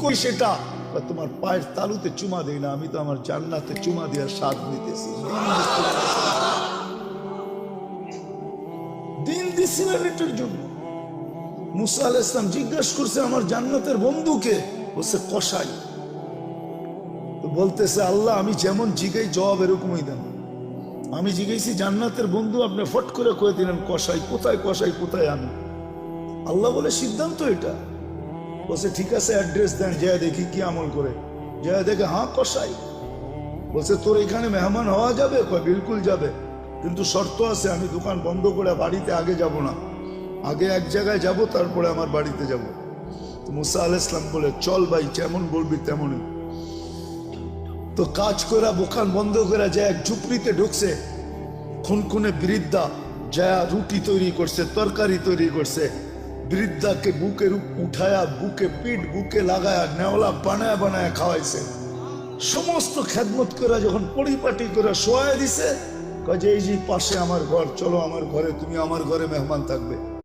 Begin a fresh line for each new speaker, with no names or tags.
করি সেটা? তোমার পায়ের তালুতে চুমা দেই না, আমি তো আমার জান্নাতে চুমা দেওয়ার স্বাদ নিতেছি। দিন দিছিলেন এটার জন্য। মুসা আলাইহিস সালাম জিজ্ঞাসা করছে আমার জান্নাতের বন্ধুকে, বলছে কসাই। তো বলতেছে আল্লাহ আমি যেমন জিগাই জবাব এরকমই দেন। আমি জিজ্ঞেসি জান্নাতের বন্ধু, আপনি ফট করে কয়ে দিলেন কসাই। কোথায় কসাই, কোথায় আমি? আল্লাহ বলে সিদ্ধান্ত এটা। বলছে ঠিক আছে অ্যাড্রেস দেন, যায় দেখি কি আমল করে। যায় দেখে হ্যাঁ কসাই। বলছে তোর এখানে মেহমান হওয়া যাবে? কয় বিলকুল যাবে, কিন্তু শর্ত আছে, আমি দোকান বন্ধ করে বাড়িতে আগে যাব না, আগে এক জায়গায় যাব তারপরে আমার বাড়িতে যাব। তো মুসা আলাইহিস সালাম বলে চল ভাই, যেমন বলবি তেমনই। তো কাজ করে দোকান বন্ধ করে যায় এক ঝুপড়িতে ঢুকছে। খুনখুনে বৃদ্ধা যা রুটি তৈরি করছে, তরকারি তৈরি করছে। বৃদ্ধাকে বুকের উঠায়া, বুকে পিঠ বুকে লাগায়া নেওলা বানায় বানায় খাওয়াইছে। সমস্ত খেদমত করে যখন পরিপাটি করে শোয়া দিছে, কাজে এই যে পাশে আমার ঘর, চলো আমার ঘরে, তুমি আমার ঘরে মেহমান থাকবে।